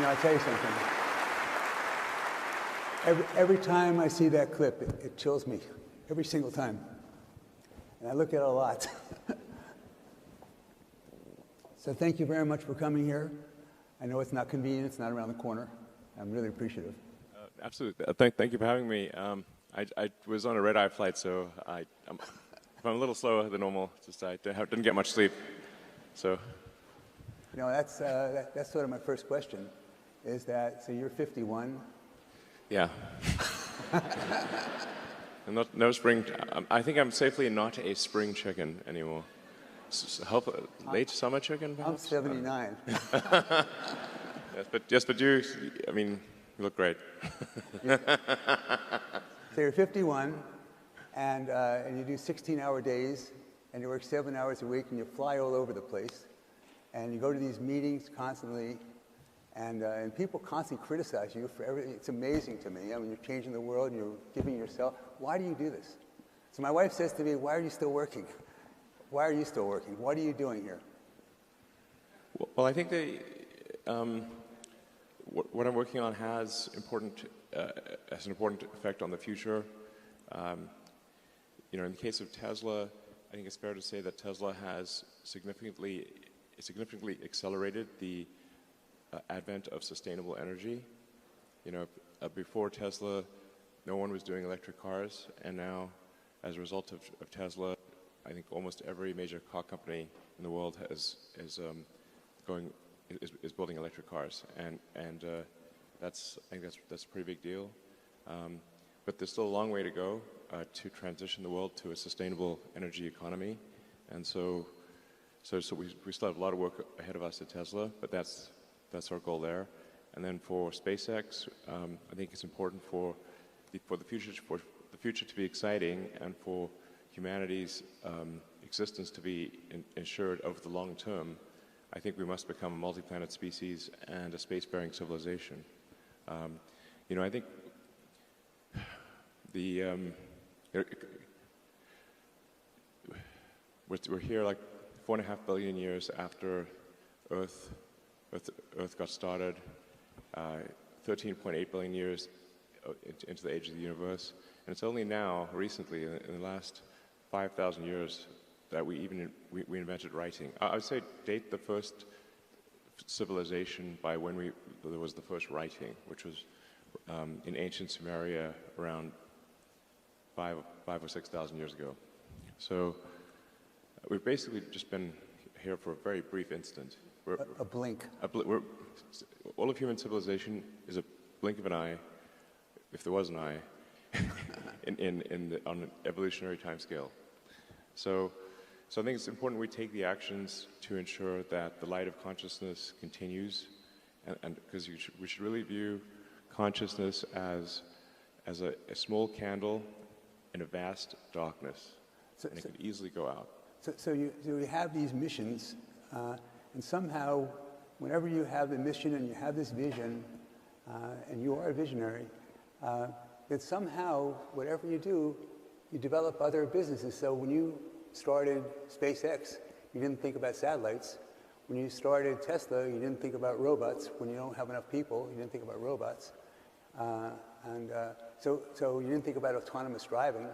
I'll tell you something. Every time I see that clip, it chills me. Every single time. And I look at it a lot. So thank you very much for coming here. I know it's not convenient. It's not around the corner. I'm really appreciative. Absolutely. Thank you for having me. I was on a red-eye flight, so if I'm a little slower than normal. Just I didn't get much sleep. So. That's sort of my first question. Is that so? You're 51. Yeah. And no spring. I think I'm safely not a spring chicken anymore. Late summer chicken, perhaps? I'm 79. Yes, but you, I mean, you look great. So you're 51, and you do 16-hour days, and you work 7 hours a week, and you fly all over the place, and you go to these meetings constantly, and people constantly criticize you for everything. It's amazing to me. I mean, you're changing the world, and you're giving yourself. Why do you do this? So my wife says to me, "Why are you still working? Why are you still working? What are you doing here?" Well, I think what I'm working on has an important effect on the future. In the case of Tesla, I think it's fair to say that Tesla has significantly accelerated the advent of sustainable energy. Before Tesla, no one was doing electric cars, and now, as a result of Tesla, I think almost every major car company in the world is building electric cars, and I think that's a pretty big deal. But there's still a long way to go to transition the world to a sustainable energy economy, and so we still have a lot of work ahead of us at Tesla, but that's our goal there. And then for SpaceX, I think it's important for the future to be exciting, and for humanity's existence to be ensured over the long term. I think we must become a multi-planet species and a spacefaring civilization. I think we're here like 4.5 billion years after Earth got started, 13.8 billion years into the age of the universe, and it's only now, recently, in the last 5,000 years, that we invented writing. I would say date the first civilization by when there was the first writing, which was in ancient Sumeria around 5,000 or 6,000 years ago. So we've basically just been here for a very brief instant. A blink. All of human civilization is a blink of an eye, if there was an eye, on an evolutionary timescale. So I think it's important we take the actions to ensure that the light of consciousness continues, and because we should really view consciousness as a small candle in a vast darkness, and it could easily go out. So you have these missions, and somehow, whenever you have the mission and you have this vision, and you are a visionary, that somehow, whatever you do, you develop other businesses. So when you started SpaceX, you didn't think about satellites. When you started Tesla, you didn't think about robots. When you don't have enough people, you didn't think about robots. So you didn't think about autonomous driving.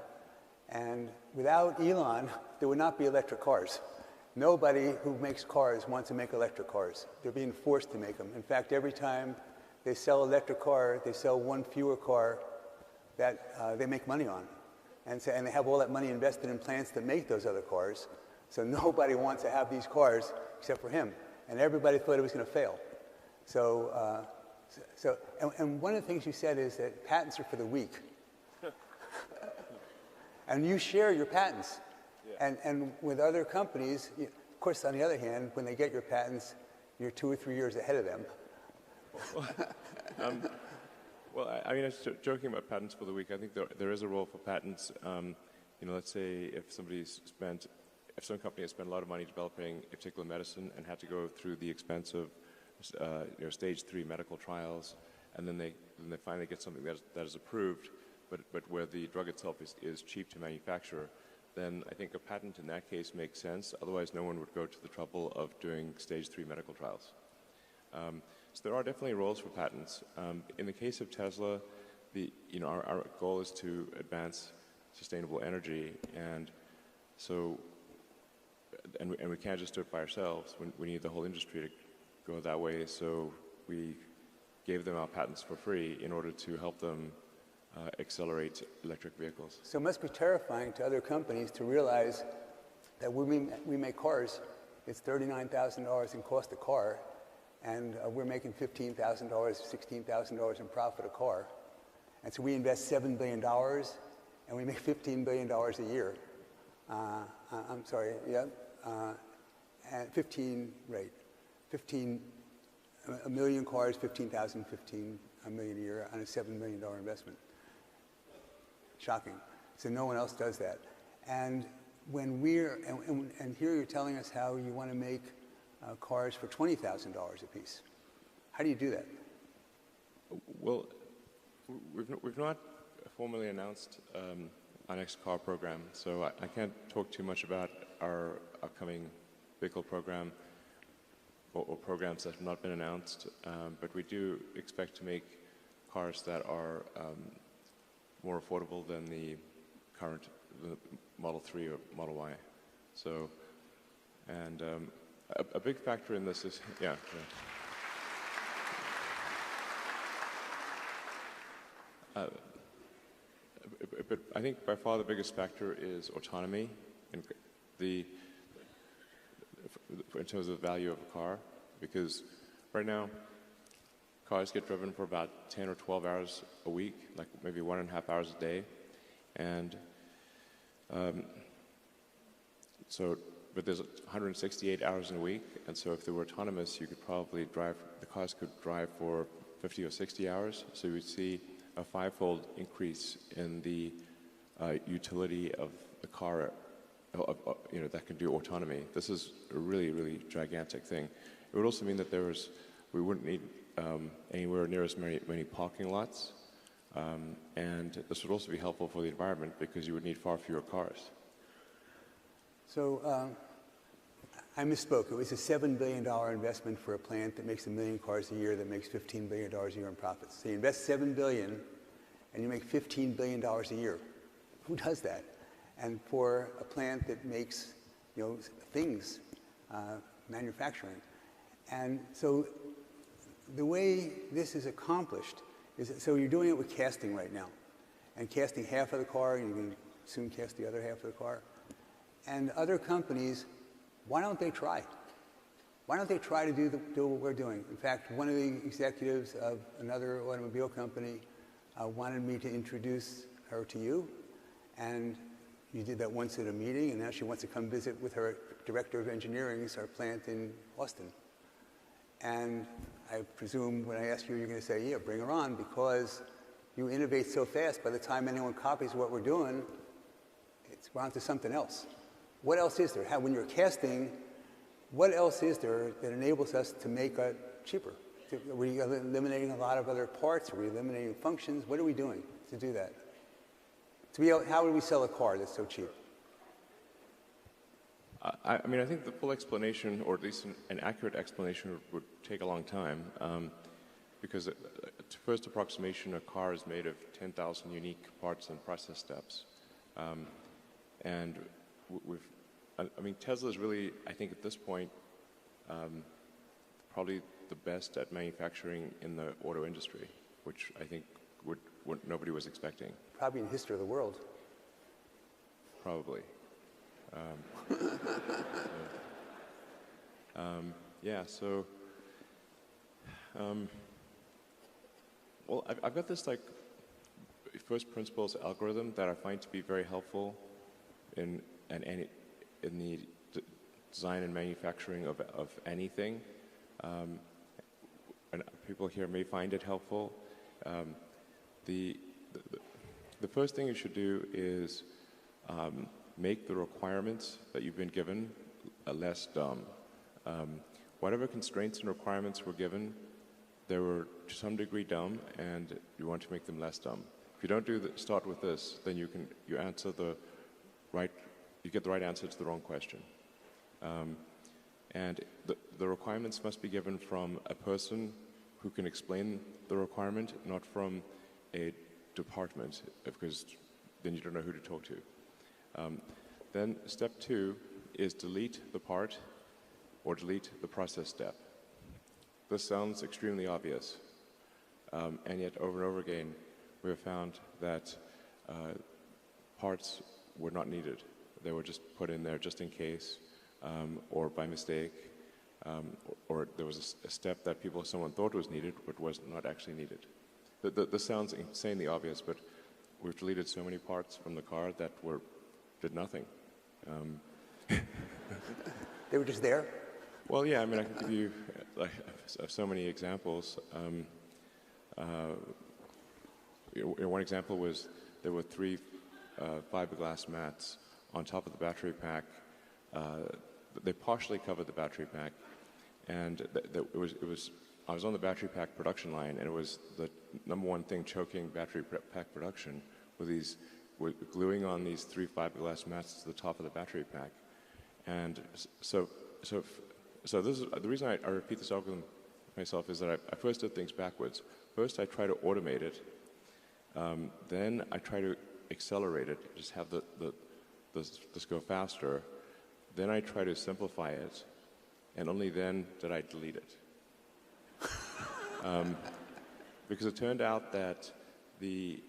And without Elon, there would not be electric cars. Nobody who makes cars wants to make electric cars. They're being forced to make them. In fact, every time they sell an electric car, they sell one fewer car that they make money on. And they have all that money invested in plants to make those other cars. So nobody wants to have these cars except for him. And everybody thought it was going to fail. And one of the things you said is that patents are for the weak. And you share your patents. Yeah. And with other companies, of course, on the other hand, when they get your patents, you're 2 or 3 years ahead of them. Well, I mean, I was joking about patents for the weak. I think there is a role for patents. Let's say if some company has spent a lot of money developing a particular medicine and had to go through the expense of stage 3 medical trials, and then they finally get something that is approved, but where the drug itself is cheap to manufacture, then I think a patent in that case makes sense. Otherwise, no one would go to the trouble of doing stage 3 medical trials. So there are definitely roles for patents. In the case of Tesla, our goal is to advance sustainable energy, and so and we can't just do it by ourselves. We need the whole industry to go that way. So we gave them our patents for free in order to help them accelerate electric vehicles. So it must be terrifying to other companies to realize that when we make cars, it's $39,000 in cost a car, and we're making $15,000, $16,000 in profit a car. And so we invest $7 billion, and we make $15 billion a year. I'm sorry, yeah, and 15, right, 15, a million cars, 15,000, 15 a million a year on a $7 million investment. Shocking. So no one else does that. And when and here you're telling us how you want to make cars for $20,000 a piece. How do you do that? Well, we've not formally announced our next car program, so I can't talk too much about our upcoming vehicle program or programs that have not been announced, but we do expect to make cars that are more affordable than the current Model 3 or Model Y. So, and a big factor in this is, yeah. But I think by far the biggest factor is autonomy in terms of the value of a car, because right now cars get driven for about 10 or 12 hours a week, like maybe 1.5 hours a day, and but there's 168 hours in a week, and so if they were autonomous, you could probably the cars could drive for 50 or 60 hours, so you would see a 5-fold increase in the utility of the car, that can do autonomy. This is a really, really gigantic thing. It would also mean that we wouldn't need anywhere near as many parking lots, and this would also be helpful for the environment because you would need far fewer cars. So I misspoke. It was a $7 billion investment for a plant that makes 1 million cars a year that makes $15 billion a year in profits. So you invest $7 billion and you make $15 billion a year. Who does that? And for a plant that makes, things, manufacturing. And so the way this is accomplished is, so you're doing it with casting right now. And casting half of the car, and you can soon cast the other half of the car. And other companies, why don't they try? Why don't they try to do what we're doing? In fact, one of the executives of another automobile company wanted me to introduce her to you, and you did that once at a meeting, and now she wants to come visit with her director of engineering at our plant in Austin. And I presume when I ask you, you're going to say, yeah, bring her on, because you innovate so fast, by the time anyone copies what we're doing, we're on to something else. What else is there? When you're casting, what else is there that enables us to make it cheaper? Are we eliminating a lot of other parts? Are we eliminating functions? What are we doing to do that? How would we sell a car that's so cheap? I think the full explanation, or at least an accurate explanation, would take a long time, because first approximation, a car is made of 10,000 unique parts and process steps. And Tesla is really, I think at this point, probably the best at manufacturing in the auto industry, which I think what nobody was expecting. Probably in the history of the world. Probably. Well, I've got this first principles algorithm that I find to be very helpful in the design and manufacturing of anything, and people here may find it helpful. The first thing you should do is make the requirements that you've been given less dumb. Whatever constraints and requirements were given, they were to some degree dumb, and you want to make them less dumb. If you don't start with this, then you answer you get the right answer to the wrong question. And the requirements must be given from a person who can explain the requirement, not from a department, because then you don't know who to talk to. Then step 2 is delete the part or delete the process step. This sounds extremely obvious, and yet over and over again we have found that parts were not needed. They were just put in there just in case, or by mistake, or there was a step that someone thought was needed but was not actually needed. This sounds insanely obvious, but we've deleted so many parts from the car that did nothing. They were just there? Well, yeah, I mean, I can give you so many examples. One example was there were 3 fiberglass mats on top of the battery pack. They partially covered the battery pack, and I was on the battery pack production line, and it was the number one thing choking battery pack production with gluing on these 3 fiberglass mats to the top of the battery pack. And so this is the reason I repeat this algorithm myself is that I first did things backwards. First, I try to automate it. Then I try to accelerate it, just have this go faster. Then I try to simplify it, and only then did I delete it. Because it turned out that the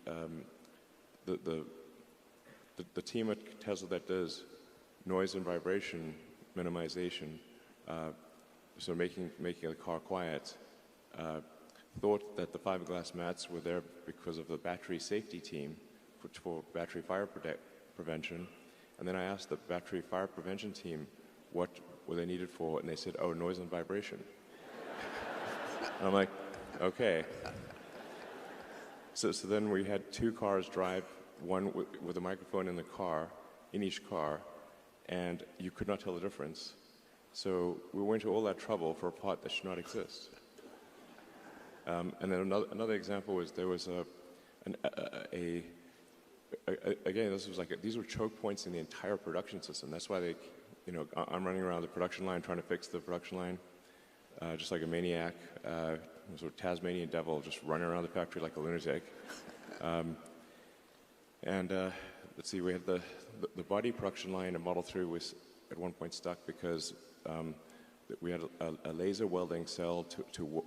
team at Tesla that does noise and vibration minimization, so making the car quiet, thought that the fiberglass mats were there because of the battery safety team for battery fire prevention. And then I asked the battery fire prevention team what were they needed for, and they said, oh, noise and vibration. And I'm like, okay. So then we had 2 cars drive, one with a microphone in each car, and you could not tell the difference. So we went to all that trouble for a part that should not exist. And then another example was there was again, this was these were choke points in the entire production system. That's why I'm running around the production line trying to fix the production line, just like a maniac, sort of Tasmanian devil, just running around the factory like a lunatic. Let's see, we had the body production line in Model 3 was at one point stuck because we had a laser welding cell to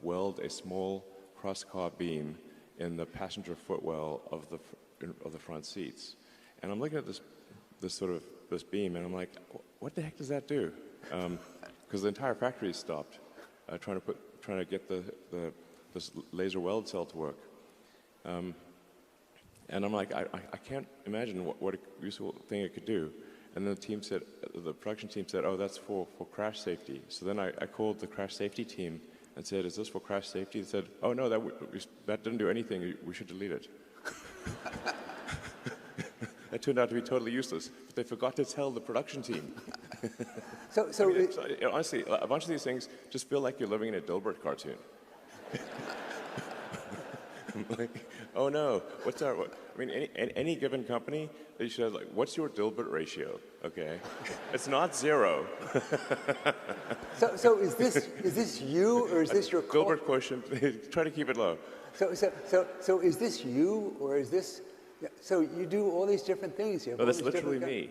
weld a small cross-car beam in the passenger footwell of the front seats. And I'm looking at this beam, and I'm like, what the heck does that do? Because the entire factory stopped trying to get this laser weld cell to work. And I'm like, I can't imagine what a useful thing it could do. And then the production team said, oh, that's for crash safety. So then I called the crash safety team and said, is this for crash safety? They said, oh, no, that didn't do anything. We should delete it. That turned out to be totally useless. But they forgot to tell the production team. Honestly, a bunch of these things just feel like you're living in a Dilbert cartoon. I'm like, oh no, any given company, they should have what's your Dilbert ratio? Okay, it's not 0. So is this you or is this your Dilbert quotient? Try to keep it low. So is this you or is this? So you do all these different things here. No, that's literally me.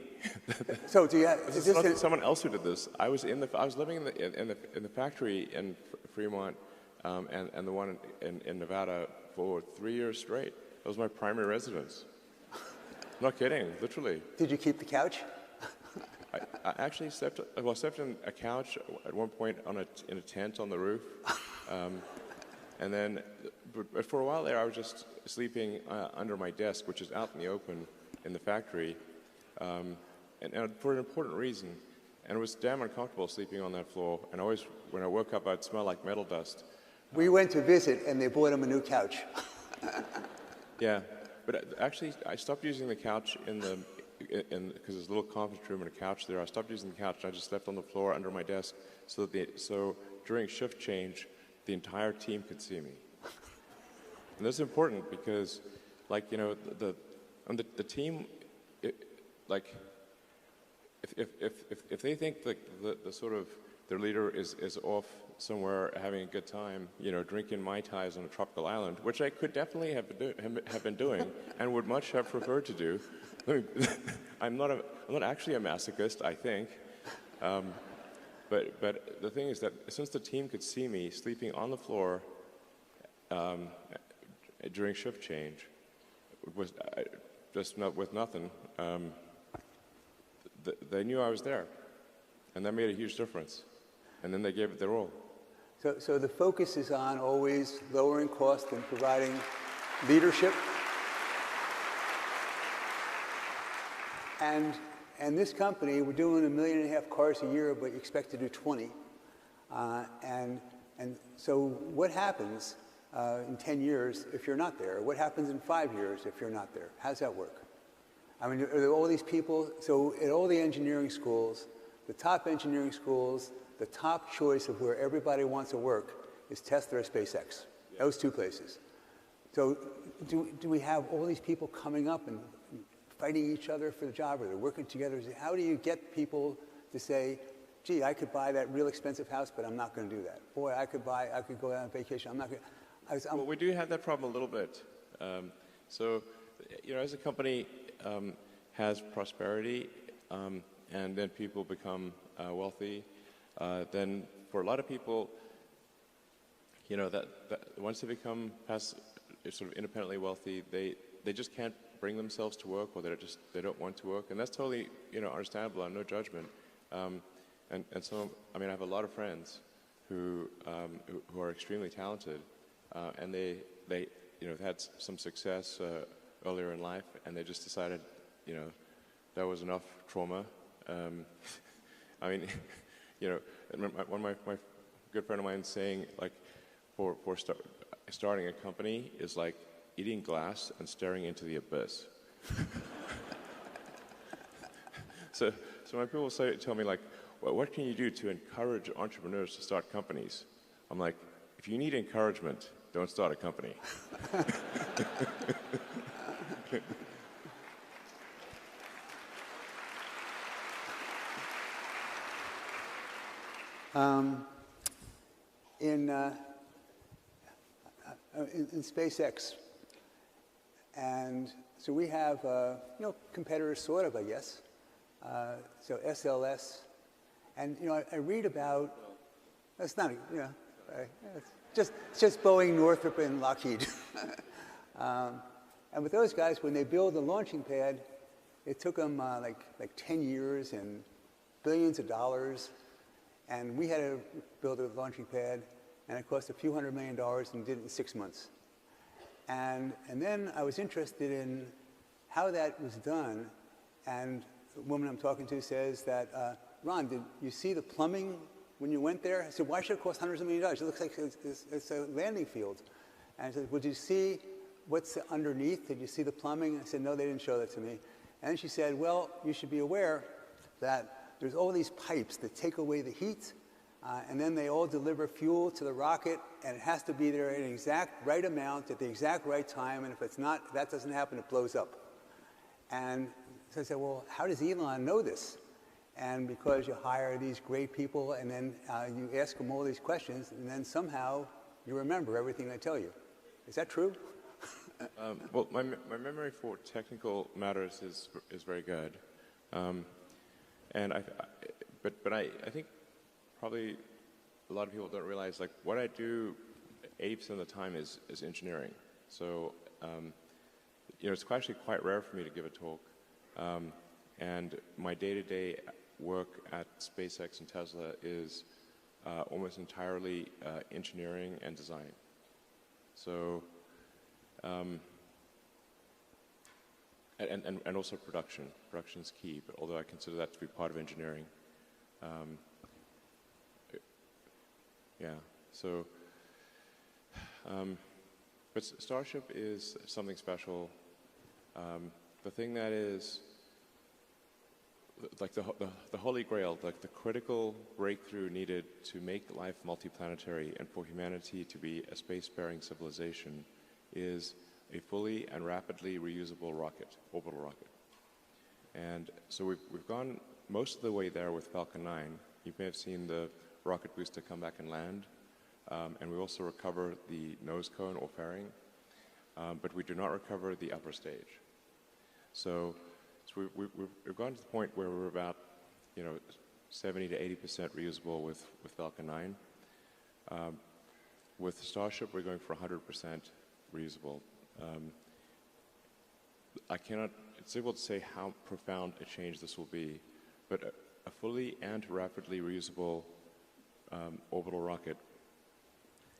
So do you? Is this not someone else who did this? I was living in the factory in Fremont, and the one in Nevada for 3 years straight. That was my primary residence. Not kidding, literally. Did you keep the couch? I actually slept in a couch at one point in a tent on the roof, and then, but for a while there, I was just sleeping under my desk, which is out in the open in the factory, and for an important reason. And it was damn uncomfortable sleeping on that floor. And always, when I woke up, I'd smell like metal dust. We went to visit, and they bought him a new couch. Yeah, but actually, I stopped using the couch because there's a little conference room and a couch there. I stopped using the couch, and I just slept on the floor under my desk, so during shift change, the entire team could see me. And that's important because, the team, if they think the sort of their leader is off somewhere having a good time, drinking Mai Tais on a tropical island, which I could definitely have been doing and would much have preferred to do. I'm not actually a masochist, I think. But the thing is that since the team could see me sleeping on the floor during shift change, with nothing, they knew I was there, and that made a huge difference. And then they gave it their all. So the focus is on always lowering cost and providing leadership. And this company, we're doing 1.5 million cars a year, but you expect to do 20. And so what happens in 10 years if you're not there? What happens in 5 years if you're not there? How does that work? I mean, are there all these people? So at all the engineering schools, the top engineering schools, the top choice of where everybody wants to work is Tesla or SpaceX. Yeah. Those two places. So do we have all these people coming up and fighting each other for the job, or they're working together? How do you get people to say, gee, I could buy that real expensive house, but I'm not going to do that. Boy, I could go on vacation. I'm not going to. Well, we do have that problem a little bit. So, as a company has prosperity, and then people become wealthy, then for a lot of people, that once they become sort of independently wealthy, they just can't bring themselves to work, or they don't want to work, and that's totally understandable. I'm no judgment. And so, I mean, I have a lot of friends who are extremely talented, and they had some success earlier in life, and they just decided, that was enough trauma. I mean, one of my good friend of mine saying, like, for starting a company is like eating glass and staring into the abyss. So when people tell me, like, well, what can you do to encourage entrepreneurs to start companies? I'm like, if you need encouragement, don't start a company. In SpaceX, and so we have competitors, sort of, I guess. So SLS, and I read about. That's not it's just Boeing, Northrop, and Lockheed. And with those guys, when they build the launching pad, it took them like 10 years and billions of dollars. And we had to build a launching pad, and it cost a few $100 million, and did it in 6 months. And then I was interested in how that was done. And the woman I'm talking to says that, Ron, did you see the plumbing when you went there? I said, why should it cost hundreds of millions of dollars? It looks like it's a landing field. And I said, well, did you see what's underneath? Did you see the plumbing? I said, no, they didn't show that to me. And she said, well, you should be aware that there's all these pipes that take away the heat, and then they all deliver fuel to the rocket, and it has to be there in the exact right amount at the exact right time, and if it's not, if that doesn't happen, it blows up. And so I said, well, how does Elon know this? And because you hire these great people, and then you ask them all these questions, and then somehow you remember everything they tell you. Is that true? Well, my memory for technical matters is very good. And I think probably a lot of people don't realize, like, what I do 80% of the time is engineering. So, it's actually quite rare for me to give a talk. And my day-to-day work at SpaceX and Tesla is almost entirely engineering and design. So, and also production. Production is key, but although I consider that to be part of engineering. So, but Starship is something special. The thing that is, like the holy grail, like the critical breakthrough needed to make life multiplanetary and for humanity to be a space-faring civilization is a fully and rapidly reusable rocket, orbital rocket. And so we've gone most of the way there with Falcon 9. You may have seen the rocket booster come back and land. And we also recover the nose cone or fairing, but we do not recover the upper stage. So we've gotten to the point where we're about, 70 to 80% reusable with Falcon 9. With Starship, we're going for 100% reusable. It's difficult to say how profound a change this will be, but a fully and rapidly reusable orbital rocket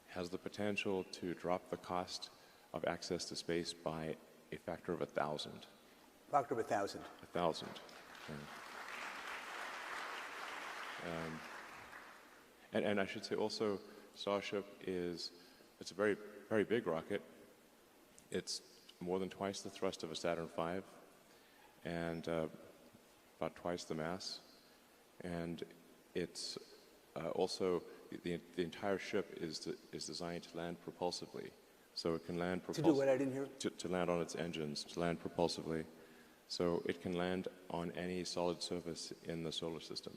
has the potential to drop the cost of access to space by a factor of 1,000. Factor of 1,000. 1,000. And I should say also, Starship it's a very, very big rocket. It's more than twice the thrust of a Saturn V, and about twice the mass. And it's also the entire ship is designed to land propulsively, so it can land to do what? I didn't hear. To land on its engines, to land propulsively, so it can land on any solid surface in the solar system.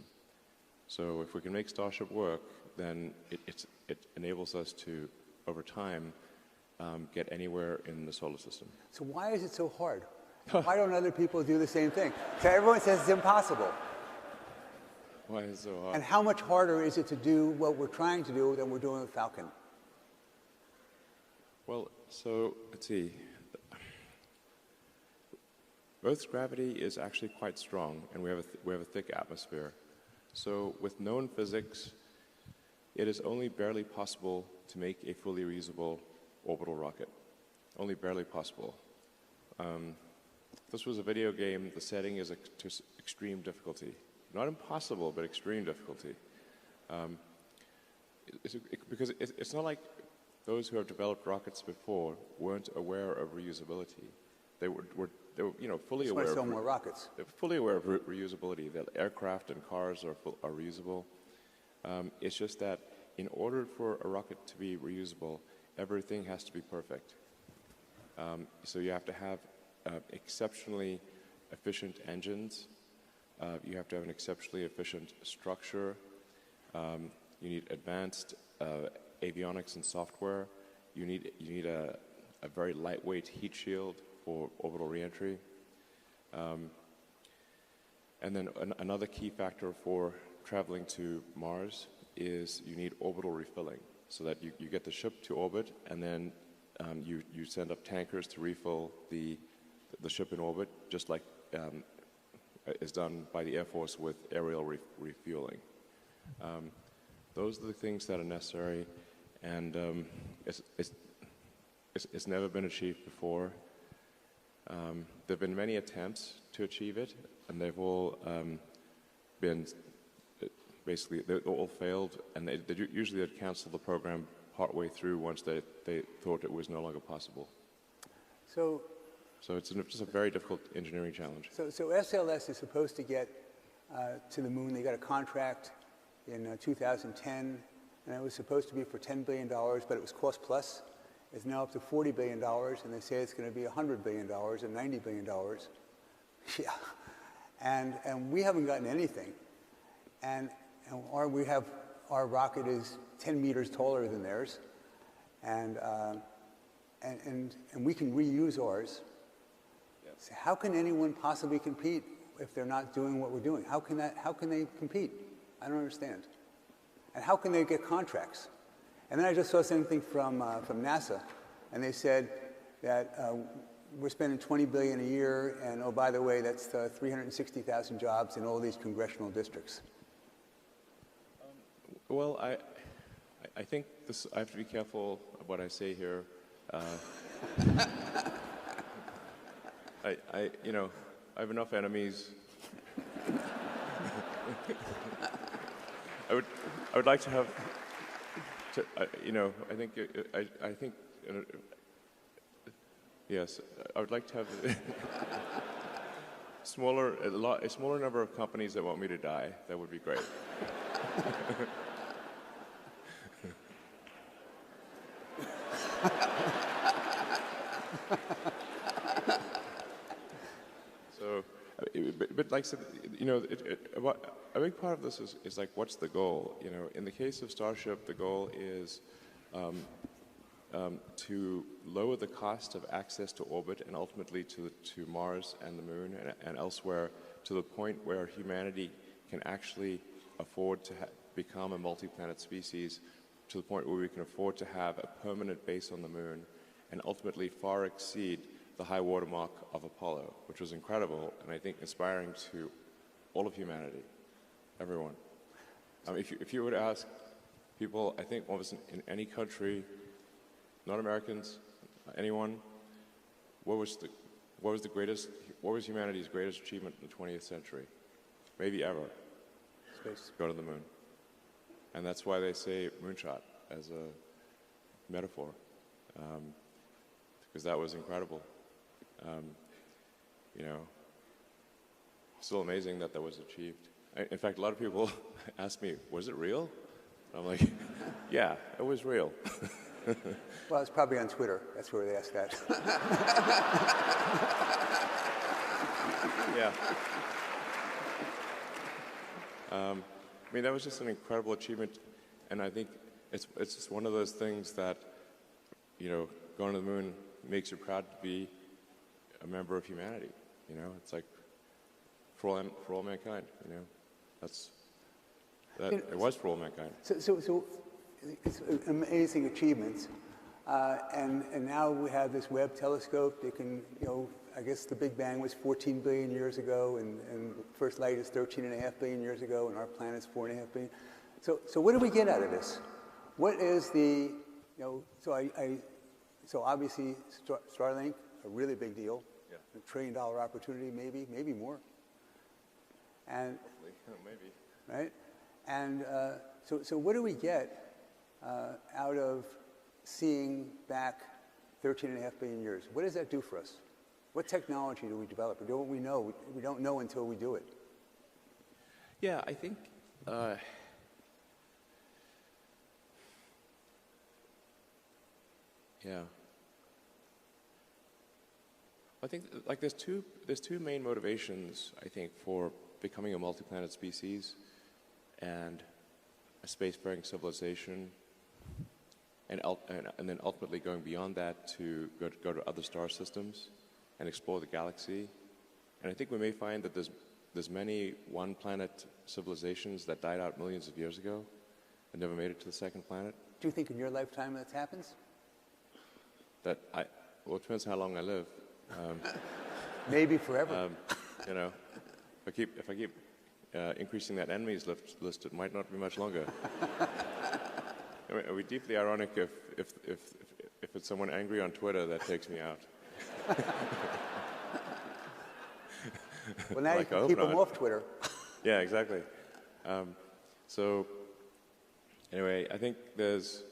So if we can make Starship work, then it enables us to, over time, get anywhere in the solar system. So why is it so hard? Why don't other people do the same thing? So everyone says it's impossible. Why is it so hard? And how much harder is it to do what we're trying to do than we're doing with Falcon? Well, so let's see. Earth's gravity is actually quite strong, and we have a thick atmosphere. So with known physics, it is only barely possible to make a fully reusable orbital rocket. Only barely possible. If this was a video game, the setting is to extreme difficulty. Not impossible, but extreme difficulty. Because it's not like those who have developed rockets before weren't aware of reusability. They were fully aware. That's why sell more rockets. They're fully aware of reusability. That aircraft and cars are reusable. It's just that in order for a rocket to be reusable, everything has to be perfect. So you have to have exceptionally efficient engines. You have to have an exceptionally efficient structure. You need advanced avionics and software. You need a very lightweight heat shield for orbital reentry. And then another key factor for traveling to Mars is you need orbital refilling, so that you get the ship to orbit, and then you send up tankers to refill the ship in orbit, just like is done by the Air Force with aerial refueling. Those are the things that are necessary, and it's never been achieved before. There have been many attempts to achieve it, and they've all been they all failed, and they usually they'd cancel the program partway through once they thought it was no longer possible. So it's just a very difficult engineering challenge. So SLS is supposed to get to the moon. They got a contract in 2010, and it was supposed to be for $10 billion, but it was cost plus. It's now up to $40 billion, and they say it's going to be $100 billion and $90 billion. Yeah, and we haven't gotten anything, and our rocket is 10 meters taller than theirs, and we can reuse ours. Yes. So how can anyone possibly compete if they're not doing what we're doing? How can they compete? I don't understand. And how can they get contracts? And then I just saw something from NASA, and they said that we're spending $20 billion a year, and oh, by the way, that's 360,000 jobs in all these congressional districts. Well, I think I have to be careful of what I say here. I have enough enemies. I would like to have. I think. Yes, I would like to have a smaller number of companies that want me to die. That would be great. So, but like I said, you know, a big part of this is like, what's the goal? You know, in the case of Starship, the goal is to lower the cost of access to orbit and ultimately to Mars and the Moon and elsewhere, to the point where humanity can actually afford to become a multi-planet species, to the point where we can afford to have a permanent base on the Moon and ultimately far exceed the high watermark of Apollo, which was incredible and I think inspiring to all of humanity, everyone. If you were to ask people, I think almost in any country, not Americans, anyone, what was humanity's greatest achievement in the 20th century? Maybe ever. Space. Go to the Moon. And that's why they say moonshot as a metaphor, because that was incredible. You know, still amazing that was achieved. In fact, a lot of people ask me, was it real? I'm like, yeah, it was real. Well, it's probably on Twitter. That's where they ask that. Yeah. I mean, that was just an incredible achievement, and I think it's just one of those things that, you know, going to the Moon makes you proud to be a member of humanity. You know, it's like for all mankind. You know, it was for all mankind. So it's amazing achievements, and now we have this Webb telescope. They can, you know, I guess the Big Bang was 14 billion years ago, and first light is 13.5 billion years ago, and our planet's 4.5 billion. So what do we get out of this? What is the, you know? So obviously Starlink, a really big deal, yeah. $1 trillion opportunity, maybe more. And maybe. Right, and so what do we get out of seeing back 13.5 billion years? What does that do for us? What technology do we develop? Or don't we know? We don't know until we do it. Yeah, I think yeah. I think like there's two main motivations, I think, for becoming a multi-planet species and a spacefaring civilization, and then ultimately going beyond that to go to other star systems and explore the galaxy. And I think we may find that there's many one-planet civilizations that died out millions of years ago and never made it to the second planet. Do you think in your lifetime that happens? Well, it depends how long I live. Maybe forever. You know, if I keep increasing that enemies list, it might not be much longer. I mean, it would be deeply ironic if it's someone angry on Twitter that takes me out. Well, now like, you can keep them off Twitter. Yeah, exactly. So anyway, I think there's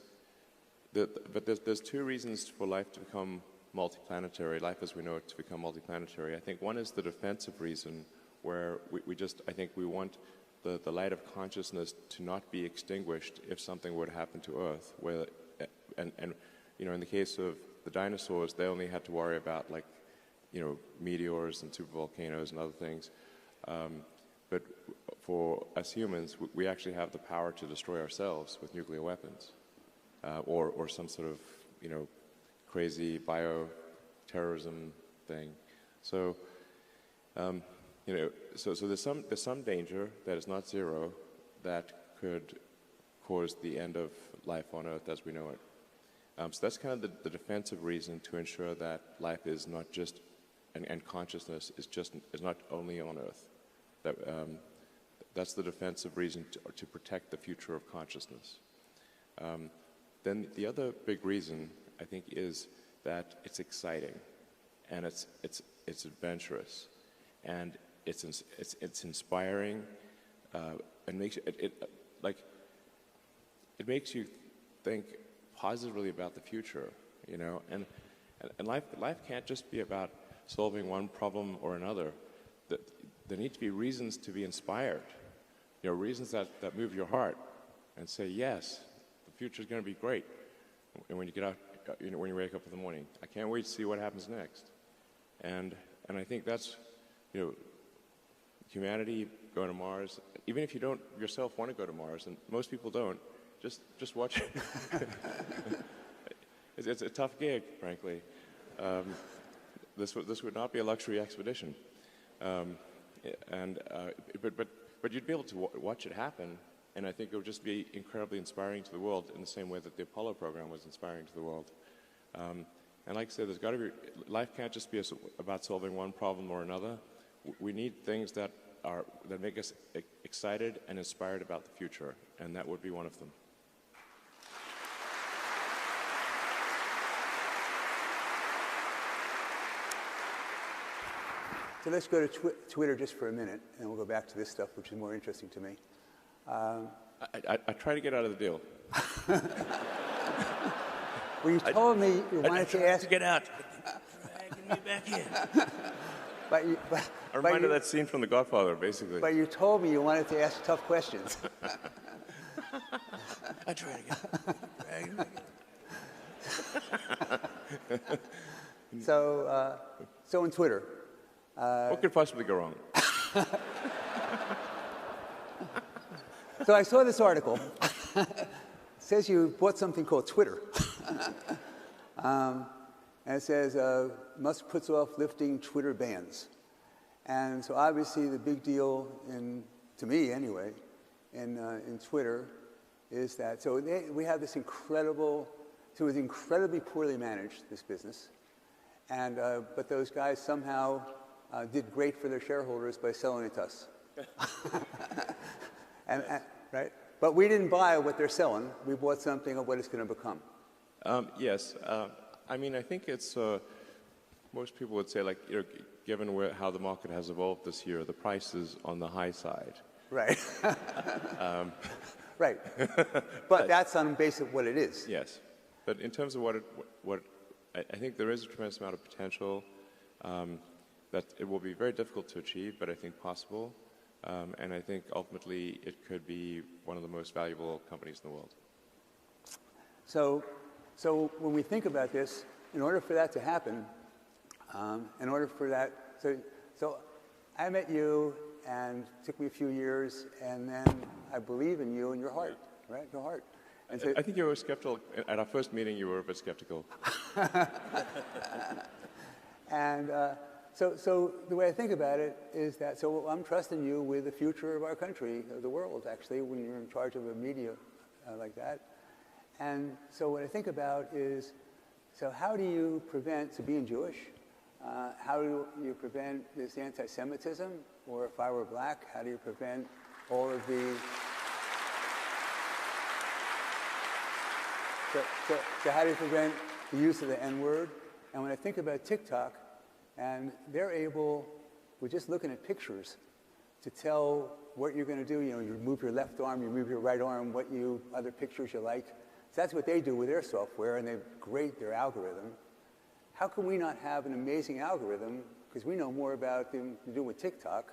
two reasons for life to become multiplanetary, life as we know it to become multiplanetary. I think one is the defensive reason, where I think we want the light of consciousness to not be extinguished if something were to happen to Earth. And you know, in the case of the dinosaurs, they only had to worry about, like, you know, meteors and supervolcanoes and other things. But for us humans, we actually have the power to destroy ourselves with nuclear weapons, or some sort of, you know, crazy bioterrorism thing. So, you know, so there's some danger that is not zero that could cause the end of life on Earth as we know it. So that's kind of the defensive reason to ensure that life is not just, and consciousness is not only on Earth. That's the defensive reason to protect the future of consciousness. Then the other big reason, I think, is that it's exciting, and it's adventurous, and it's inspiring, and makes it makes you think positively about the future, you know. And life can't just be about solving one problem or another. There need to be reasons to be inspired, you know, reasons that move your heart and say, yes, the future is going to be great. And when you get out, you know, when you wake up in the morning, I can't wait to see what happens next. And I think that's, you know, humanity go to Mars, even if you don't yourself want to go to Mars, and most people don't, just watch it. It's a tough gig, frankly. This would not be a luxury expedition, but you'd be able to watch it happen, and I think it would just be incredibly inspiring to the world in the same way that the Apollo program was inspiring to the world. And like I said, there's got to be, life can't just be about solving one problem or another. We need things that make us excited and inspired about the future, and that would be one of them. So let's go to Twitter just for a minute, and we'll go back to this stuff, which is more interesting to me. I try to get out of the deal. Well, you told me you wanted to ask. To get out. Dragging me back in. I'm reminded of that scene from The Godfather, basically. But you told me you wanted to ask tough questions. I try to get dragging me back in. So on Twitter. What could possibly go wrong? So I saw this article. It says you bought something called Twitter. And it says, Musk puts off lifting Twitter bans. And so obviously the big deal, to me anyway, in Twitter is that, we have this incredible, so it was incredibly poorly managed, this business. And, but those guys somehow did great for their shareholders by selling it to us. Right? But we didn't buy what they're selling. We bought something of what it's going to become. Yes. I mean, I think it's, most people would say, like, given how the market has evolved this year, the price is on the high side. Right. Right. But that's on base of what it is. Yes. But in terms of I think there is a tremendous amount of potential that it will be very difficult to achieve, but I think possible. And I think ultimately it could be one of the most valuable companies in the world. So when we think about this, in order for that to happen, so I met you, and it took me a few years, and then I believe in you and your heart, right? Your heart. And so, I think you were skeptical. At our first meeting, you were a bit skeptical. And so the way I think about it is that, so I'm trusting you with the future of our country, of the world, actually, when you're in charge of a media like that. And so what I think about is, so how do you prevent, so being Jewish, how do you prevent this anti-Semitism? Or if I were black, how do you prevent all of the... So how do you prevent the use of the N-word? And when I think about TikTok, and they're able, with just looking at pictures, to tell what you're going to do. You know, you move your left arm, you move your right arm, other pictures you like. So that's what they do with their software, and they've great their algorithm. How can we not have an amazing algorithm? Because we know more about them to do with TikTok,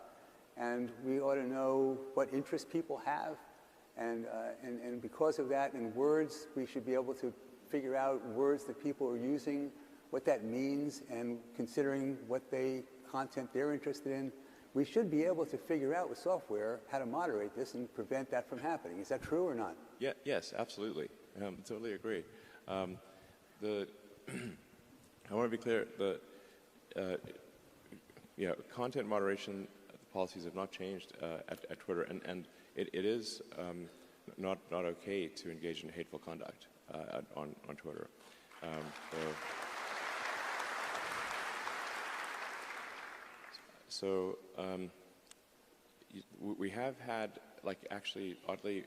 and we ought to know what interests people have. And because of that, in words, we should be able to figure out words that people are using, what that means, and considering what content they're interested in. We should be able to figure out with software how to moderate this and prevent that from happening. Is that true or not? Yeah, yes, absolutely. Totally agree. I want to be clear. Content moderation policies have not changed at Twitter, and it is not okay to engage in hateful conduct on Twitter. We have had, actually oddly,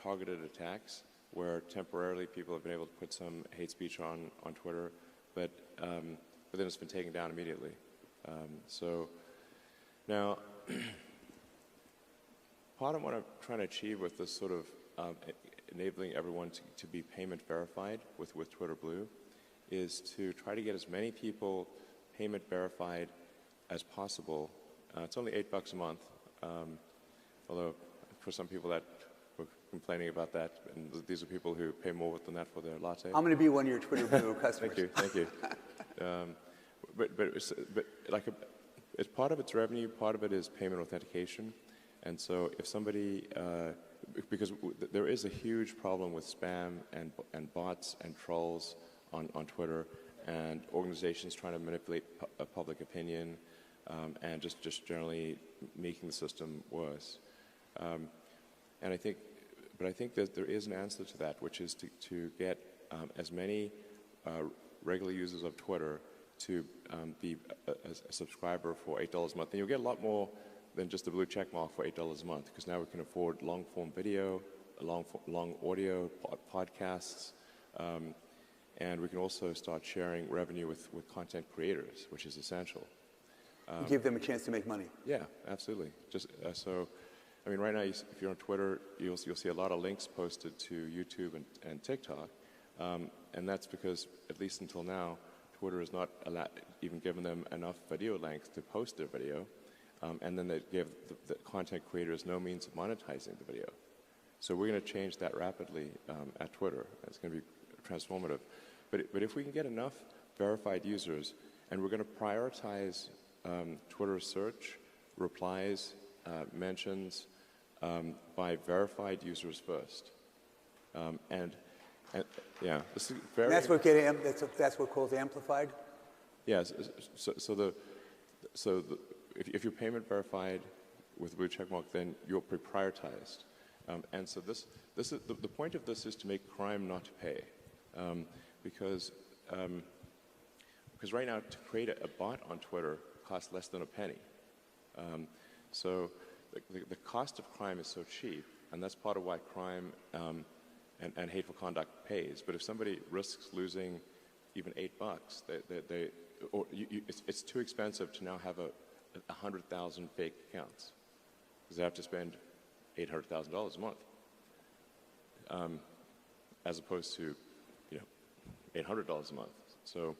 targeted attacks where temporarily people have been able to put some hate speech on Twitter, but then it's been taken down immediately. Now, part of what I'm trying to achieve with this sort of enabling everyone to be payment verified with Twitter Blue is to try to get as many people payment verified as possible. It's only $8 a month, although for some people that were complaining about that, and these are people who pay more than that for their latte. I'm going to be one of your Twitter Blue customers. Thank you. it's part of its revenue, part of it is payment authentication. And so if somebody, because there is a huge problem with spam and bots and trolls on Twitter, and organizations trying to manipulate public opinion, and just generally making the system worse. And I think that there is an answer to that, which is to get as many regular users of Twitter to be a subscriber for $8 a month. And you'll get a lot more than just the blue check mark for $8 a month, because now we can afford long-form video, long audio, podcasts, and we can also start sharing revenue with content creators, which is essential. You give them a chance to make money. Yeah, absolutely. Just so, I mean, right now, if you're on Twitter, you'll see a lot of links posted to YouTube and TikTok, and that's because, at least until now, Twitter has not even given them enough video length to post their video, and then they give the content creators no means of monetizing the video. So we're going to change that rapidly at Twitter. It's going to be transformative. But if we can get enough verified users, and we're going to prioritize Twitter search, replies, mentions by verified users first, and yeah, this is very. And that's what calls amplified. Yes. So if you're payment verified with blue checkmark, then you're prioritized, and so this is the point of this is to make crime not to pay, because right now to create a bot on Twitter costs less than a penny, so the cost of crime is so cheap, and that's part of why crime and hateful conduct pays. But if somebody risks losing even $8, it's too expensive to now have 100,000 fake accounts, because they have to spend $800,000 a month, as opposed to $800 a month. So,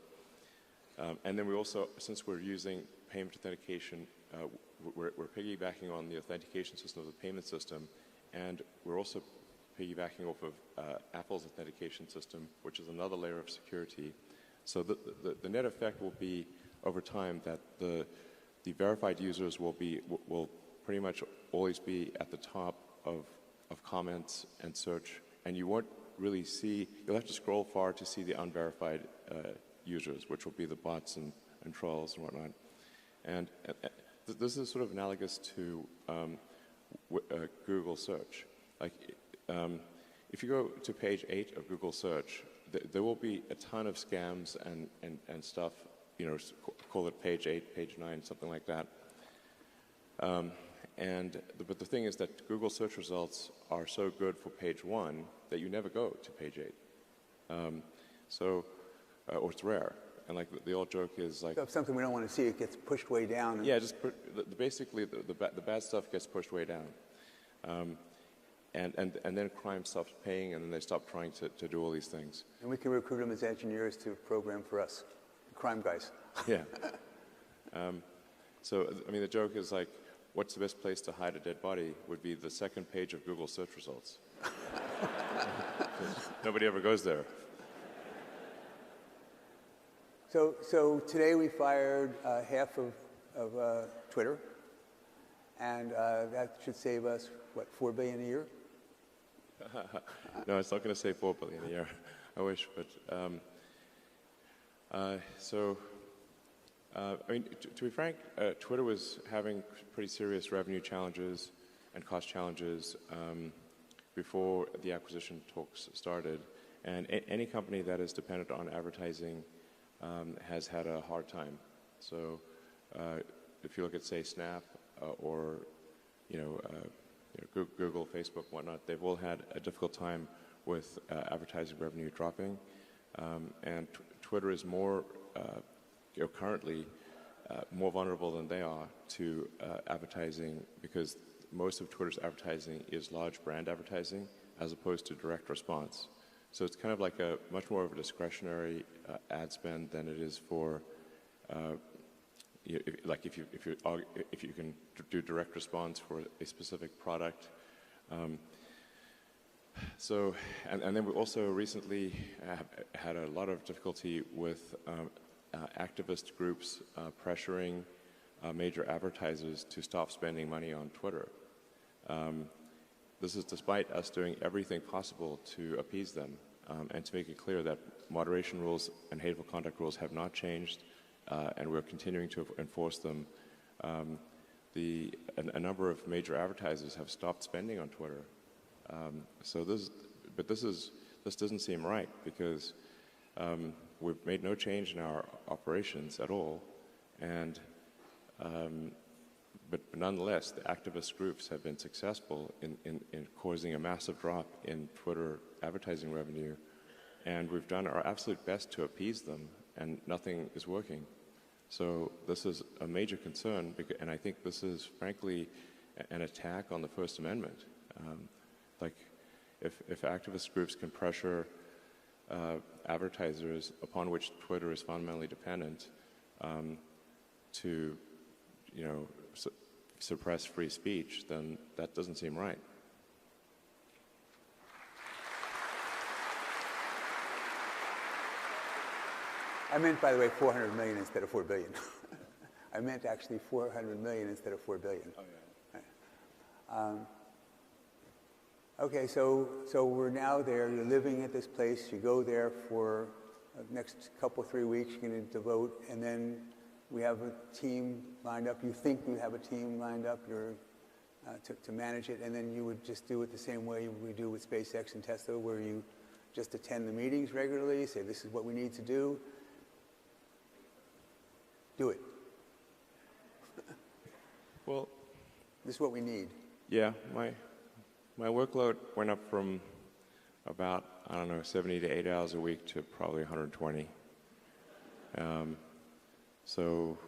and then we also, since we're using payment authentication, we're piggybacking on the authentication system of the payment system, and we're also piggybacking off of Apple's authentication system, which is another layer of security. So the net effect will be, over time, that the verified users will pretty much always be at the top of comments and search, and you won't really see, you'll have to scroll far to see the unverified users, which will be the bots and trolls and whatnot. And this is sort of analogous to Google search. Like, if you go to page 8 of Google search, there will be a ton of scams and stuff, call it page 8, page 9, something like that. But the thing is that Google search results are so good for page 1 that you never go to page 8. Or it's rare. And like the old joke is like, so if something we don't want to see, it gets pushed way down. Yeah, basically the bad stuff gets pushed way down. And then crime stops paying, and then they stop trying to do all these things. And we can recruit them as engineers to program for us, crime guys. Yeah. So, I mean, the joke is like, what's the best place to hide a dead body would be the second page of Google search results. Nobody ever goes there. So today we fired half of Twitter, and that should save us, what, $4 billion a year? No, it's not going to save $4 billion a year. I wish, but I mean, to be frank, Twitter was having pretty serious revenue challenges and cost challenges before the acquisition talks started, and any company that is dependent on advertising has had a hard time. So, if you look at, say, Snap or Google, Facebook, whatnot, they've all had a difficult time with advertising revenue dropping, and Twitter is more currently more vulnerable than they are to advertising, because most of Twitter's advertising is large brand advertising as opposed to direct response. So it's kind of like a much more of a discretionary ad spend than it is for if you can do direct response for a specific product. So then we also recently had a lot of difficulty with activist groups pressuring major advertisers to stop spending money on Twitter. This is despite us doing everything possible to appease them and to make it clear that moderation rules and hateful conduct rules have not changed, and we're continuing to enforce them. A number of major advertisers have stopped spending on Twitter. This doesn't seem right because we've made no change in our operations at all, and but nonetheless, the activist groups have been successful in causing a massive drop in Twitter advertising revenue, and we've done our absolute best to appease them, and nothing is working. So this is a major concern, and I think this is, frankly, an attack on the First Amendment. Like, if activist groups can pressure advertisers upon which Twitter is fundamentally dependent to, suppress free speech, then that doesn't seem right. I meant, by the way, 400 million instead of 4 billion. I meant actually 400 million instead of 4 billion. Oh, yeah. Okay, so we're now there. You're living at this place. You go there for the next couple, 3 weeks. You're going to devote, and then we have a team lined up. You think you have a team lined up to manage it, and then you would just do it the same way we do with SpaceX and Tesla, where you just attend the meetings regularly, say this is what we need to do. Do it. Well, this is what we need. Yeah, my workload went up from about, 70 to 80 hours a week to probably 120. So,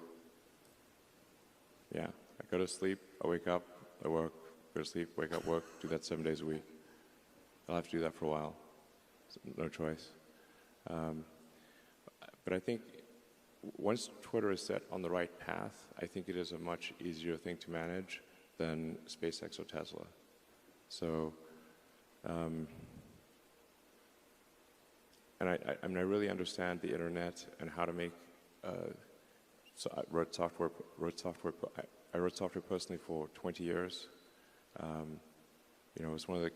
yeah, I go to sleep, I wake up, I work, go to sleep, wake up, work, do that 7 days a week. I'll have to do that for a while. No choice. But I think once Twitter is set on the right path, I think it is a much easier thing to manage than SpaceX or Tesla. So, and I really understand the internet and how to make. So I wrote software. I wrote software personally for 20 years. I was one of the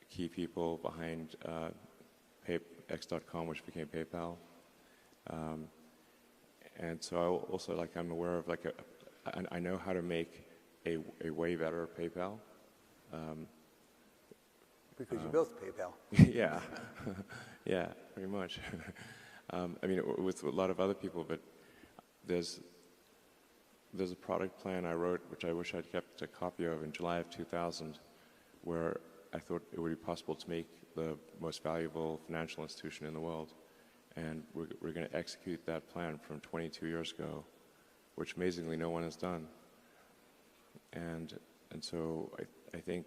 key people behind X.com, which became PayPal. And so I also I'm aware of I know how to make a way better PayPal. Because you built PayPal. Yeah, yeah, pretty much. With a lot of other people, but there's a product plan I wrote, which I wish I'd kept a copy of in July of 2000, where I thought it would be possible to make the most valuable financial institution in the world. And we're going to execute that plan from 22 years ago, which amazingly no one has done. And so I think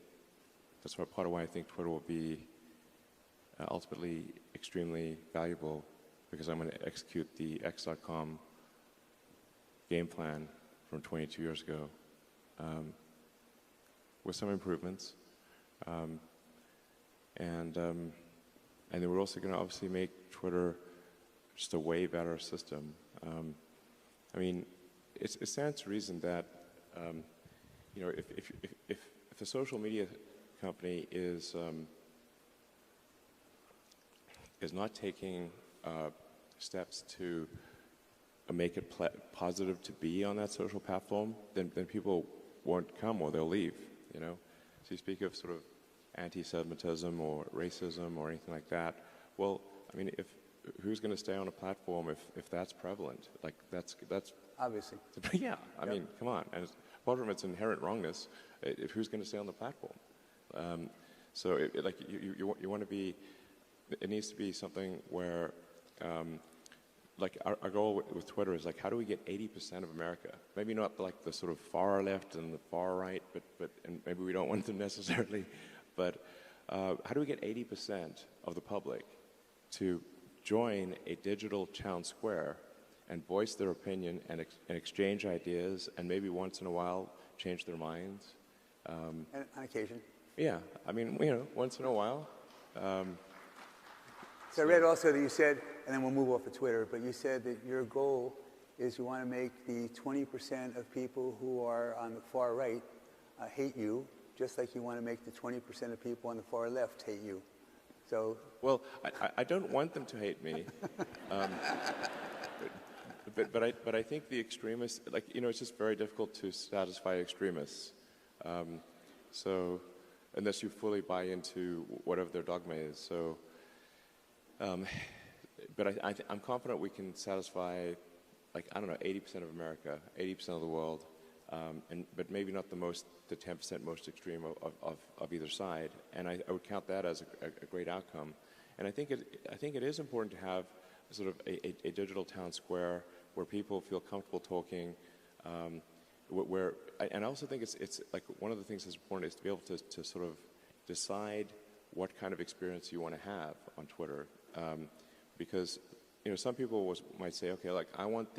that's part of why I think Twitter will be ultimately extremely valuable, because I'm going to execute the X.com game plan from 22 years ago with some improvements. And then we're also going to obviously make Twitter just a way better system. It stands to reason that if a social media company is not taking steps to make it positive to be on that social platform, then people won't come or they'll leave. So you speak of sort of anti-Semitism or racism or anything like that. Well, who's going to stay on a platform if that's prevalent? That's obviously. Yeah, come on. And apart from its inherent wrongness, who's going to stay on the platform? So you want to be. It needs to be something where, our goal with Twitter is how do we get 80% of America? Maybe not the sort of far left and the far right, but and maybe we don't want them necessarily, but how do we get 80% of the public to join a digital town square and voice their opinion and exchange ideas and maybe once in a while change their minds? And on occasion. Yeah, once in a while. So I read also that you said, and then we'll move off of Twitter, but you said that your goal is you want to make the 20% of people who are on the far right hate you, just like you want to make the 20% of people on the far left hate you. So, well, I don't want them to hate me, but I think the extremists, like, you know, it's just very difficult to satisfy extremists. So, unless you fully buy into whatever their dogma is. So, but I'm confident we can satisfy, like, I don't know, 80% of America, 80% of the world, but maybe not the 10% most extreme of either side. And I would count that as a great outcome. And I think it is important to have sort of a digital town square where people feel comfortable talking. And I also think it's like one of the things that's important is to be able to sort of decide what kind of experience you want to have on Twitter. Because, you know, some people might say, okay, like, I want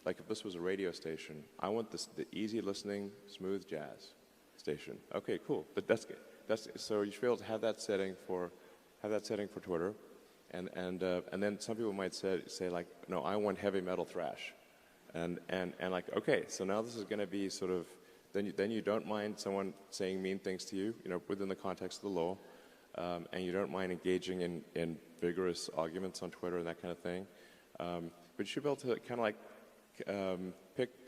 like if this was a radio station, I want the easy listening, smooth jazz station. Okay, cool. But that's good. So you should be able to have that setting for Twitter, and then some people might say like, no, I want heavy metal thrash, and like, okay, so now this is going to be sort of then you don't mind someone saying mean things to you, you know, within the context of the law, and you don't mind engaging in vigorous arguments on Twitter and that kind of thing, but you should be able to kind of like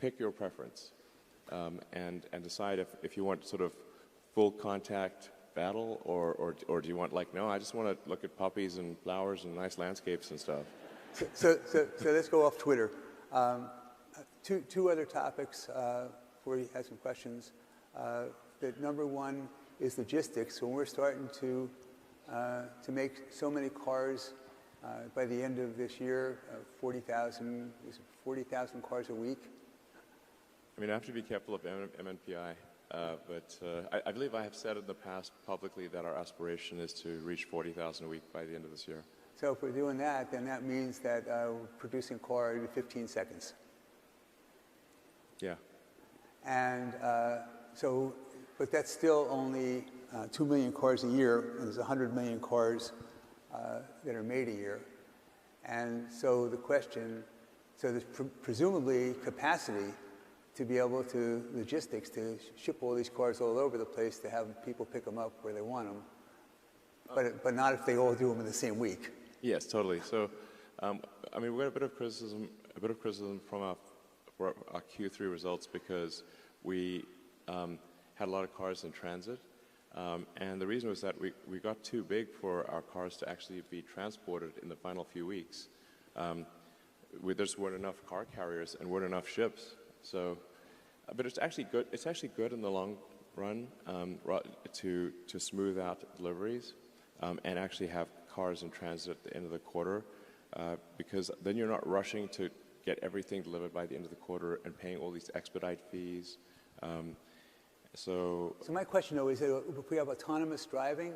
pick your preference, and decide if you want sort of full contact battle or do you want, like, no, I just want to look at poppies and flowers and nice landscapes and stuff. So let's go off Twitter. Two other topics before you have some questions. The number one is logistics. When we're starting to make so many cars by the end of this year, 40,000 cars a week. I mean, I have to be careful of MNPI, but I believe I have said in the past publicly that our aspiration is to reach 40,000 a week by the end of this year. So if we're doing that, then that means that we're producing a car every 15 seconds. Yeah. And but that's still only 2 million cars a year, and there's 100 million cars that are made a year. And so the question, there's presumably capacity to be able to, logistics, to ship all these cars all over the place, to have people pick them up where they want them, but not if they all do them in the same week. Yes, totally. So, I mean, we got a bit of criticism from our Q3 results because we had a lot of cars in transit, and the reason was that we got too big for our cars to actually be transported in the final few weeks. There just weren't enough car carriers and weren't enough ships. So, but it's actually good. It's actually good in the long run to smooth out deliveries and actually have cars in transit at the end of the quarter, because then you're not rushing to get everything delivered by the end of the quarter and paying all these expedite fees. So my question, though, is that if we have autonomous driving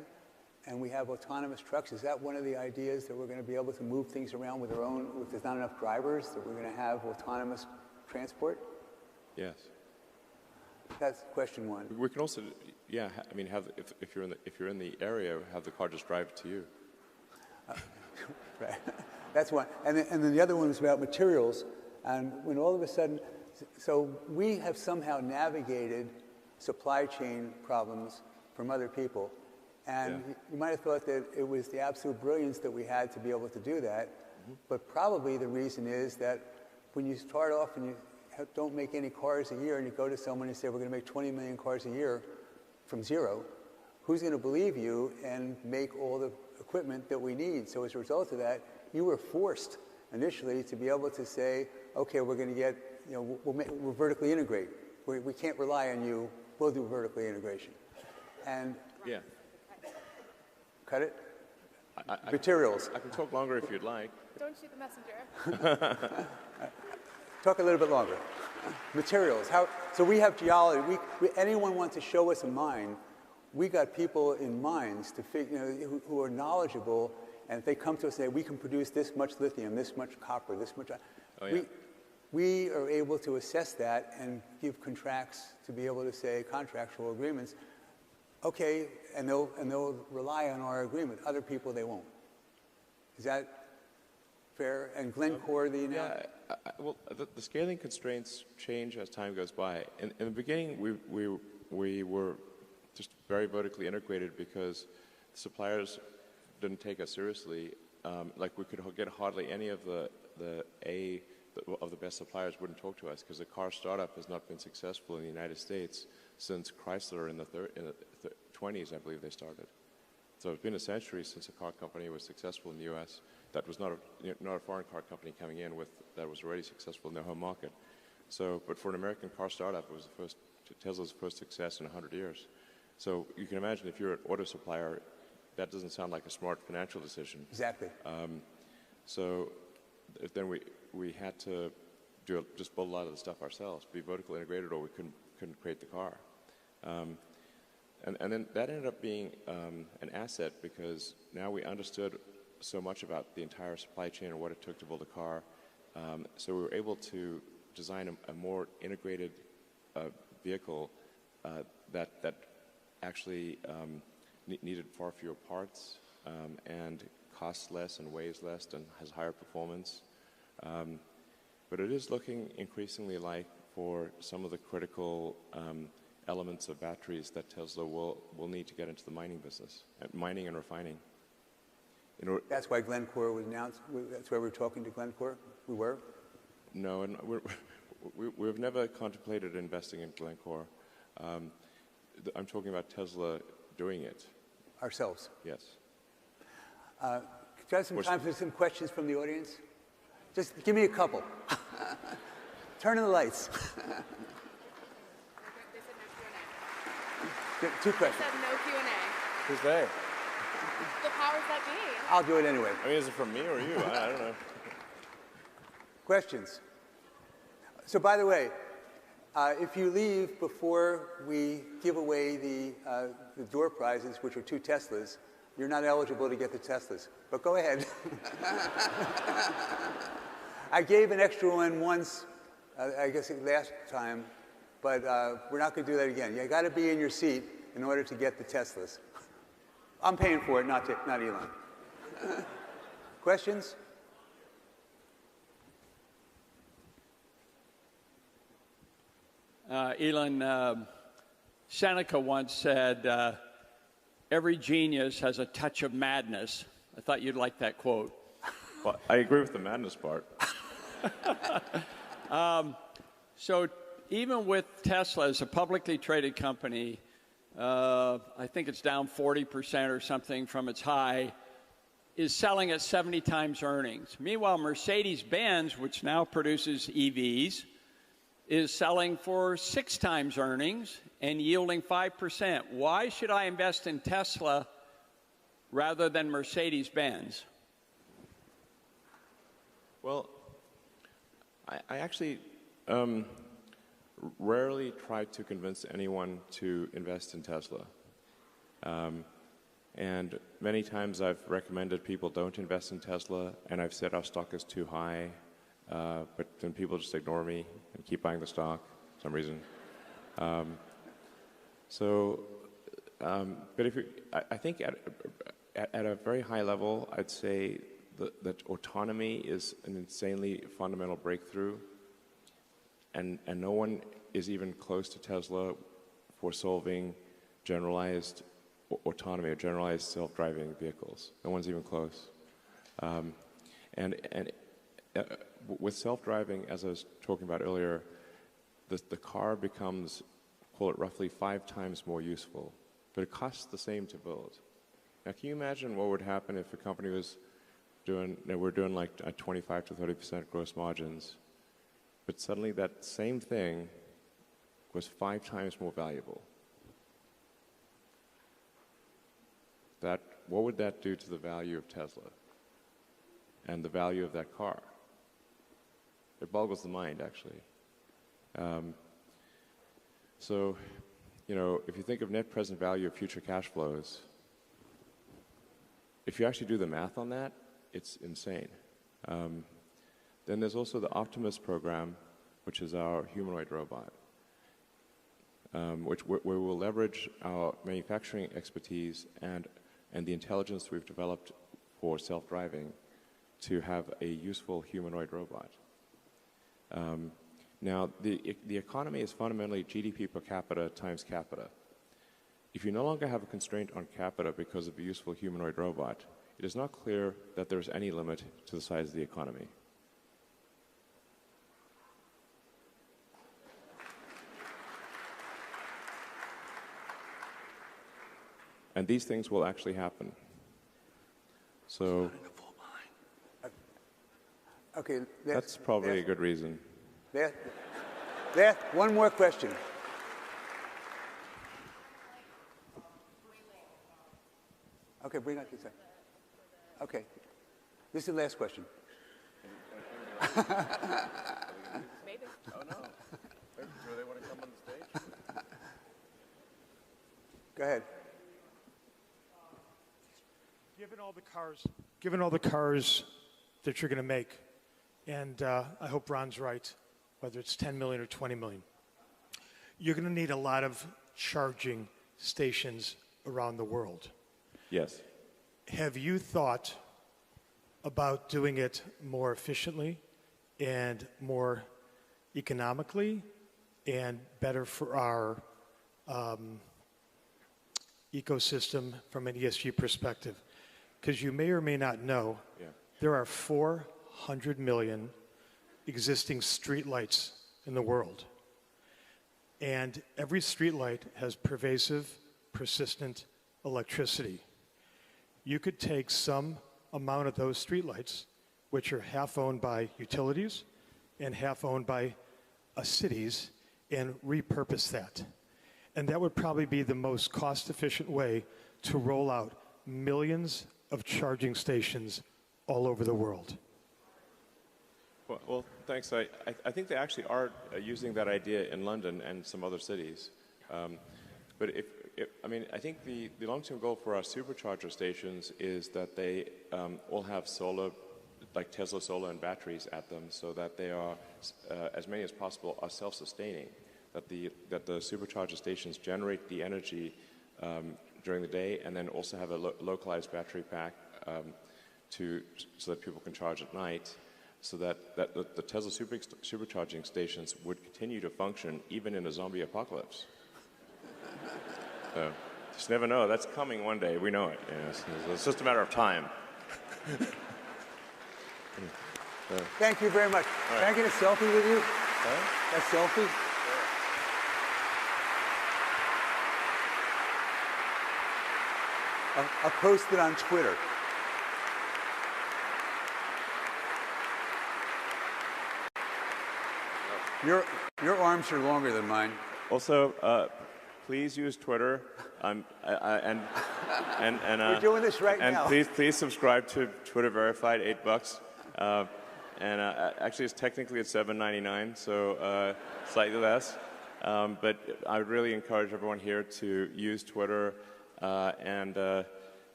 and we have autonomous trucks, is that one of the ideas that we're going to be able to move things around with our own, if there's not enough drivers, that we're going to have autonomous transport? Yes. That's question one. We can also, yeah, I mean, if you're in the area, have the car just drive to you. Right. That's one. And then the other one is about materials. And when all of a sudden, so we have somehow navigated supply chain problems from other people. And yeah, you might have thought that it was the absolute brilliance that we had to be able to do that. Mm-hmm. But probably the reason is that when you start off and you don't make any cars a year and you go to someone and say, we're going to make 20 million cars a year from zero, who's going to believe you and make all the equipment that we need? So as a result of that, you were forced initially to be able to say, okay, we're going to get, we'll vertically integrate. We can't rely on you. We'll do vertically integration. And yeah, cut it. Materials. I can talk longer if you'd like. Don't shoot the messenger. Talk a little bit longer. Materials. So we have geology. Anyone wants to show us a mine, we got people in mines to who are knowledgeable, and if they come to us and say, we can produce this much lithium, this much copper, this much, we are able to assess that and give contracts to be able to say, contractual agreements, okay, and they'll rely on our agreement. Other people, they won't. Is that fair? And Glencore, the Yeah, well, the scaling constraints change as time goes by. In the beginning, we were just very vertically integrated because suppliers didn't take us seriously. Like we could get hardly any of the best suppliers wouldn't talk to us because the car startup has not been successful in the United States since Chrysler in the 20s, I believe they started. So it's been a century since a car company was successful in the U.S. That was not a foreign car company coming in that was already successful in their home market. So, but for an American car startup, it was Tesla's first success in 100 years. So you can imagine if you're an auto supplier, that doesn't sound like a smart financial decision. Exactly. So then we had to just build a lot of the stuff ourselves, be vertically integrated, or we couldn't create the car. And then that ended up being an asset because now we understood so much about the entire supply chain and what it took to build a car. So we were able to design a more integrated vehicle that actually needed far fewer parts and costs less and weighs less and has higher performance. But it is looking increasingly like for some of the critical elements of batteries that Tesla will need to get into the mining business, mining and refining. That's why Glencore was announced. That's why we're talking to Glencore. We were. No, and we've never contemplated investing in Glencore. I'm talking about Tesla doing it Ourselves. Yes. Do you have some time for some questions from the audience? Just give me a couple. Turn on the lights. They said no Q&A. Two questions. They said no Q&A. Who's they? The powers that be. I'll do it anyway. I mean, is it from me or you? I don't know. Questions? So by the way, if you leave before we give away the door prizes, which are 2 Teslas, you're not eligible to get the Teslas. But go ahead. I gave an extra one once, I guess last time, but we're not going to do that again. You got to be in your seat in order to get the Teslas. I'm paying for it, not Elon. Questions? Elon, Seneca once said, every genius has a touch of madness. I thought you'd like that quote. Well, I agree with the madness part. So even with Tesla as a publicly traded company, I think it's down 40% or something from its high, is selling at 70 times earnings. Meanwhile, Mercedes-Benz, which now produces EVs, is selling for 6 times earnings and yielding 5%. Why should I invest in Tesla rather than Mercedes-Benz? Well, I actually rarely try to convince anyone to invest in Tesla. And many times I've recommended people don't invest in Tesla, and I've said our stock is too high, but then people just ignore me and keep buying the stock for some reason. But if I think at a very high level, I'd say that autonomy is an insanely fundamental breakthrough, and no one is even close to Tesla for solving generalized autonomy or generalized self-driving vehicles. No one's even close. With self-driving, as I was talking about earlier, the car becomes, call it roughly 5 times more useful, but it costs the same to build. Now, can you imagine what would happen if a company was we're doing like 25 to 30% gross margins, but suddenly that same thing was 5 times more valuable? What would that do to the value of Tesla and the value of that car? It boggles the mind, actually. So, if you think of net present value of future cash flows, if you actually do the math on that, it's insane. Then there's also the Optimus program, which is our humanoid robot, where we'll leverage our manufacturing expertise and the intelligence we've developed for self-driving to have a useful humanoid robot. Now, the economy is fundamentally GDP per capita times capita. If you no longer have a constraint on capita because of a useful humanoid robot, it is not clear that there is any limit to the size of the economy. And these things will actually happen. So Okay, that's probably a good reason. One more question. Okay, bring out this side. Okay, this is the last question. Maybe. Oh, no. Are you sure they want to come on the stage? Go ahead. Given all the cars that you're going to make, and I hope Ron's right, whether it's 10 million or 20 million, you're going to need a lot of charging stations around the world. Yes. Have you thought about doing it more efficiently and more economically and better for our ecosystem from an ESG perspective? Because you may or may not know, there are 400 million existing streetlights in the world. And every streetlight has pervasive, persistent electricity. You could take some amount of those streetlights, which are half owned by utilities and half owned by cities, and repurpose that. And that would probably be the most cost-efficient way to roll out millions of charging stations all over the world. Well, thanks. I think they actually are using that idea in London and some other cities. But I think the long-term goal for our supercharger stations is that they all have solar, like Tesla solar and batteries at them, so that they are, as many as possible, are self-sustaining. That the supercharger stations generate the energy during the day, and then also have a localized battery pack so that people can charge at night, so that the Tesla supercharging stations would continue to function even in a zombie apocalypse. So, just never know. That's coming one day. We know it. Yes. It's just a matter of time. Thank you very much. Right. Can I get a selfie with you? Huh? A selfie? I'll post it on Twitter. Your arms are longer than mine. Also, please use Twitter. We're doing this right now. And please subscribe to Twitter Verified, $8. Actually, it's technically at $7.99, so slightly less. But I would really encourage everyone here to use Twitter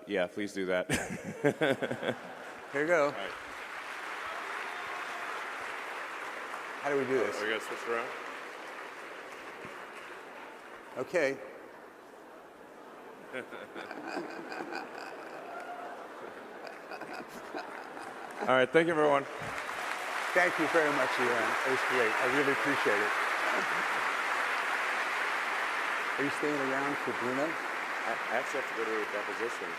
yeah, please do that. Here you go. All right. How do we do this? Are we going to switch around? Okay. All right, thank you, everyone. Thank you very much, Elon. It was great. I really appreciate it. Are you staying around for Bruno? I actually have to go to a deposition.